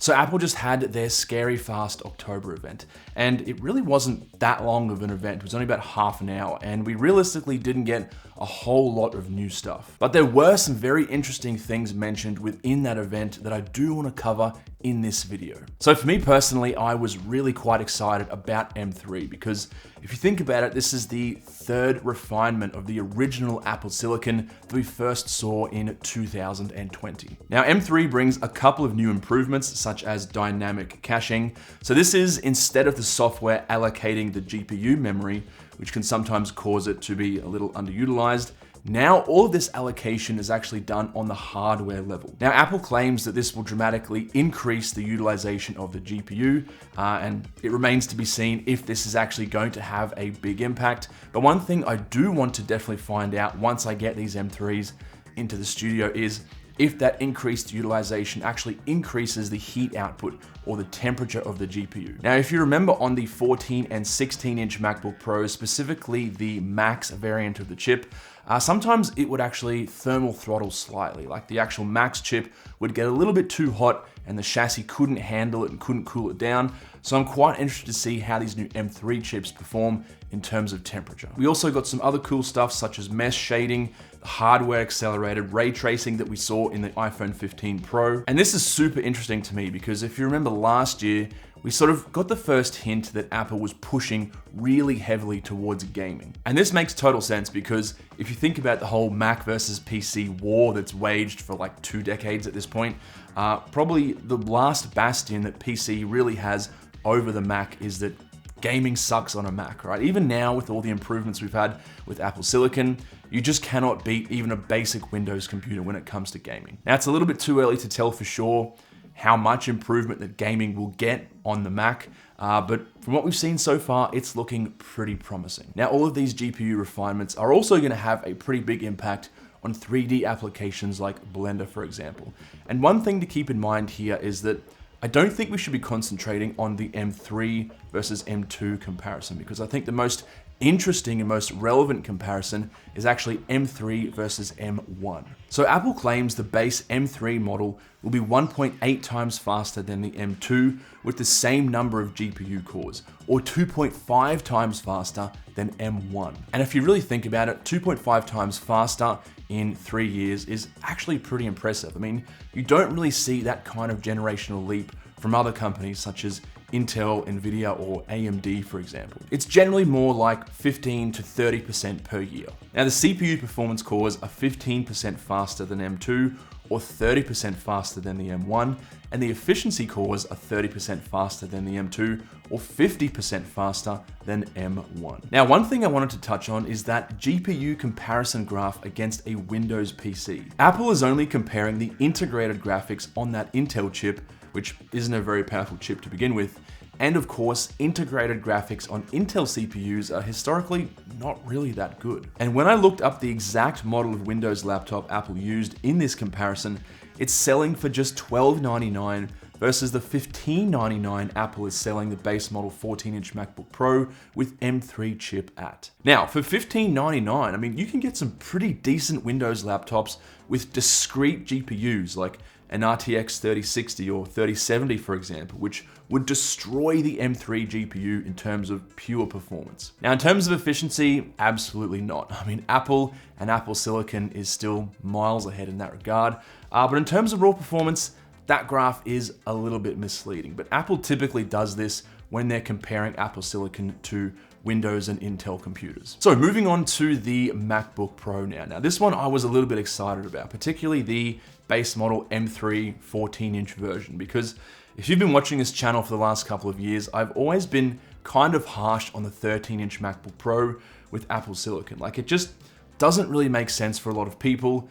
So Apple just had their scary fast October event, and it really wasn't that long of an event. It was only about half an hour, and we realistically didn't get a whole lot of new stuff. But there were some very interesting things mentioned within that event that I do want to cover in this video. So for me personally, I was really quite excited about M3 because if you think about it, this is the third refinement of the original Apple Silicon that we first saw in 2020. Now M3 brings a couple of new improvements such as dynamic caching. So this is instead of the software allocating the GPU memory, which can sometimes cause it to be a little underutilized, now all of this allocation is actually done on the hardware level. Now Apple claims that this will dramatically increase the utilization of the GPU, and it remains to be seen if this is actually going to have a big impact. But one thing I do want to definitely find out once I get these M3s into the studio is if that increased utilization actually increases the heat output or the temperature of the GPU. Now, if you remember on the 14 and 16-inch MacBook Pro, specifically the Max variant of the chip, sometimes it would actually thermal throttle slightly, like the actual Max chip would get a little bit too hot and the chassis couldn't handle it and couldn't cool it down. So I'm quite interested to see how these new M3 chips perform in terms of temperature. We also got some other cool stuff such as mesh shading, hardware accelerated ray tracing that we saw in the iPhone 15 Pro. And this is super interesting to me because if you remember last year, we sort of got the first hint that Apple was pushing really heavily towards gaming. And this makes total sense because if you think about the whole Mac versus PC war that's waged for like 2 decades at this point, probably the last bastion that PC really has over the Mac is that gaming sucks on a Mac, right? Even now with all the improvements we've had with Apple Silicon, you just cannot beat even a basic Windows computer when it comes to gaming. Now it's a little bit too early to tell for sure how much improvement that gaming will get on the Mac, but from what we've seen so far, it's looking pretty promising. Now all of these GPU refinements are also going to have a pretty big impact on 3D applications like Blender, for example. And one thing to keep in mind here is that I don't think we should be concentrating on the M3 versus M2 comparison because I think the most interesting and most relevant comparison is actually M3 versus M1. So Apple claims the base M3 model will be 1.8 times faster than the M2 with the same number of GPU cores, or 2.5 times faster than M1. And if you really think about it, 2.5 times faster in 3 years is actually pretty impressive. I mean, you don't really see that kind of generational leap from other companies such as Intel, Nvidia, or AMD, for example. It's generally more like 15 to 30% per year. Now, the CPU performance cores are 15% faster than M2, or 30% faster than the M1, and the efficiency cores are 30% faster than the M2, or 50% faster than M1. Now, one thing I wanted to touch on is that GPU comparison graph against a Windows PC. Apple is only comparing the integrated graphics on that Intel chip, which isn't a very powerful chip to begin with. And of course, integrated graphics on Intel CPUs are historically not really that good. And when I looked up the exact model of Windows laptop Apple used in this comparison, it's selling for just $1299 versus the $1599 Apple is selling the base model 14-inch MacBook Pro with M3 chip at. Now, for $1599, I mean, you can get some pretty decent Windows laptops with discrete GPUs like an RTX 3060 or 3070, for example, which would destroy the M3 GPU in terms of pure performance. Now, in terms of efficiency, absolutely not. I mean, Apple and Apple Silicon is still miles ahead in that regard. But in terms of raw performance, that graph is a little bit misleading. But Apple typically does this when they're comparing Apple Silicon to Windows and Intel computers. So moving on to the MacBook Pro now. Now this one I was a little bit excited about, particularly the base model M3 14-inch version, because if you've been watching this channel for the last couple of years, I've always been kind of harsh on the 13-inch MacBook Pro with Apple Silicon. Like, it just doesn't really make sense for a lot of people.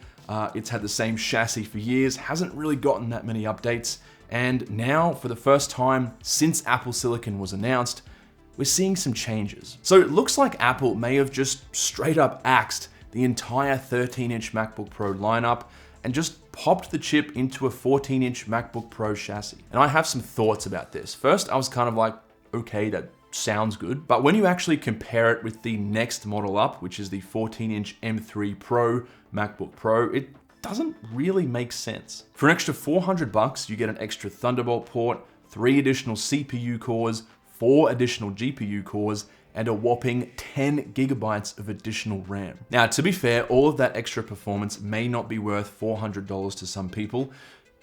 It's had the same chassis for years, hasn't really gotten that many updates, and now for the first time since Apple Silicon was announced, we're seeing some changes. So it looks like Apple may have just straight up axed the entire 13-inch MacBook Pro lineup and just popped the chip into a 14-inch MacBook Pro chassis. And I have some thoughts about this. First, I was kind of like, okay, that sounds good. But when you actually compare it with the next model up, which is the 14-inch M3 Pro MacBook Pro, it doesn't really make sense. For an extra $400, you get an extra Thunderbolt port, 3 additional CPU cores, 4 additional GPU cores, and a whopping 10 gigabytes of additional RAM. Now, to be fair, all of that extra performance may not be worth $400 to some people,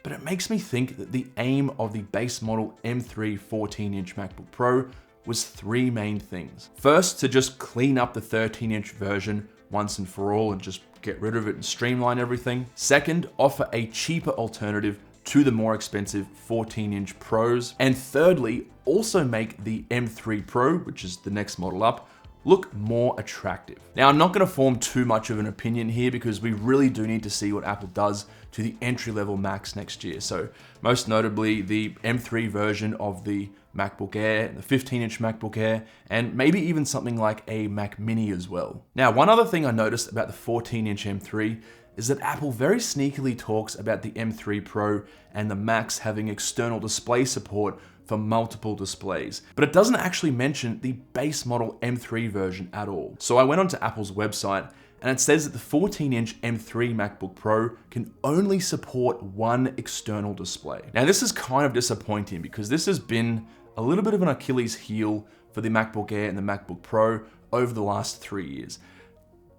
but it makes me think that the aim of the base model M3 14-inch MacBook Pro was 3 main things. First, to just clean up the 13-inch version once and for all and just get rid of it and streamline everything. Second, offer a cheaper alternative to the more expensive 14-inch Pros. And thirdly, also make the M3 Pro, which is the next model up, look more attractive. Now, I'm not gonna form too much of an opinion here because we really do need to see what Apple does to the entry-level Macs next year. So most notably, the M3 version of the MacBook Air, the 15-inch MacBook Air, and maybe even something like a Mac Mini as well. Now, one other thing I noticed about the 14-inch M3 is that Apple very sneakily talks about the M3 Pro and the Macs having external display support for multiple displays, but it doesn't actually mention the base model M3 version at all. So I went onto Apple's website and it says that the 14-inch M3 MacBook Pro can only support 1 external display. Now, this is kind of disappointing because this has been a little bit of an Achilles heel for the MacBook Air and the MacBook Pro over the last 3 years.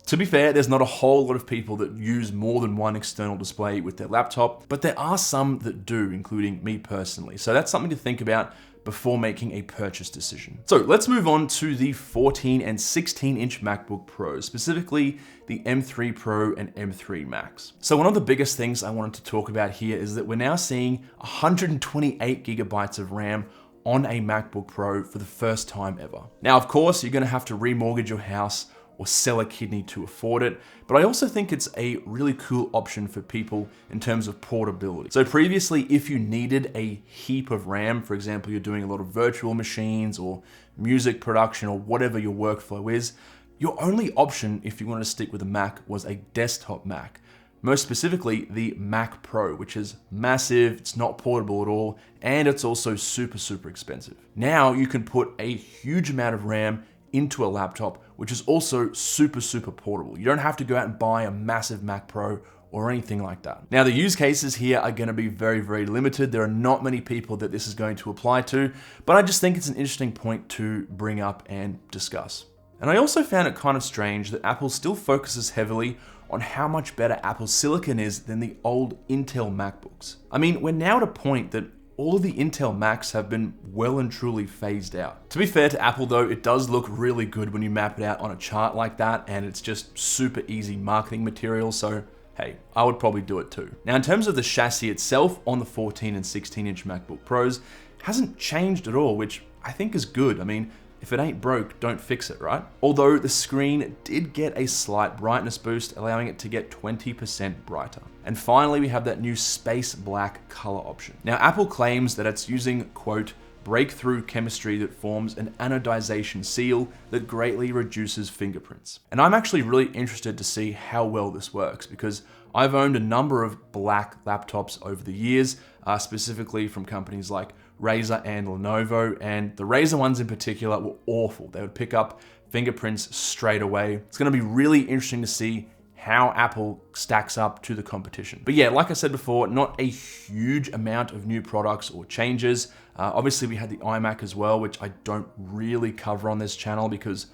To be fair, there's not a whole lot of people that use more than 1 external display with their laptop, but there are some that do, including me personally. So that's something to think about before making a purchase decision. So let's move on to the 14 and 16-inch MacBook Pro, specifically the M3 Pro and M3 Max. So one of the biggest things I wanted to talk about here is that we're now seeing 128 gigabytes of RAM on a MacBook Pro for the first time ever. Now, of course, you're gonna have to remortgage your house or sell a kidney to afford it, but I also think it's a really cool option for people in terms of portability. So previously, if you needed a heap of RAM, for example, you're doing a lot of virtual machines or music production or whatever your workflow is, your only option if you wanted to stick with a Mac was a desktop Mac. Most specifically, the Mac Pro, which is massive, it's not portable at all, and it's also super, super expensive. Now you can put a huge amount of RAM into a laptop, which is also super, super portable. You don't have to go out and buy a massive Mac Pro or anything like that. Now, the use cases here are gonna be very, very limited. There are not many people that this is going to apply to, but I just think it's an interesting point to bring up and discuss. And I also found it kind of strange that Apple still focuses heavily on how much better Apple's silicon is than the old Intel MacBooks. I mean, we're now at a point that all of the Intel Macs have been well and truly phased out. To be fair to Apple though, it does look really good when you map it out on a chart like that, and it's just super easy marketing material, so hey, I would probably do it too. Now, in terms of the chassis itself on the 14 and 16-inch MacBook Pros, hasn't changed at all, which I think is good. I mean, if it ain't broke, don't fix it, right? Although the screen did get a slight brightness boost, allowing it to get 20% brighter. And finally, we have that new space black color option. Now, Apple claims that it's using, quote, breakthrough chemistry that forms an anodization seal that greatly reduces fingerprints. And I'm actually really interested to see how well this works because I've owned a number of black laptops over the years, specifically from companies like Razer and Lenovo, and the Razer ones in particular were awful. They would pick up fingerprints straight away. It's gonna be really interesting to see how Apple stacks up to the competition. But yeah, like I said before, not a huge amount of new products or changes. Obviously we had the iMac as well, which I don't really cover on this channel because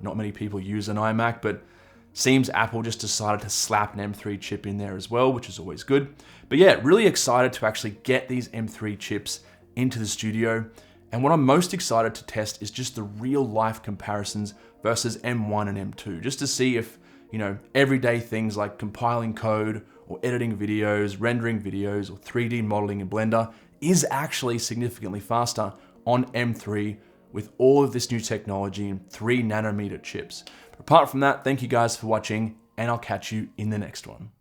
not many people use an iMac, but seems Apple just decided to slap an M3 chip in there as well, which is always good. But yeah, really excited to actually get these M3 chips into the studio. And what I'm most excited to test is just the real life comparisons versus M1 and M2, just to see if, you know, everyday things like compiling code or editing videos, rendering videos, or 3D modeling in Blender is actually significantly faster on M3 with all of this new technology and 3 nanometer chips. But apart from that, thank you guys for watching, and I'll catch you in the next one.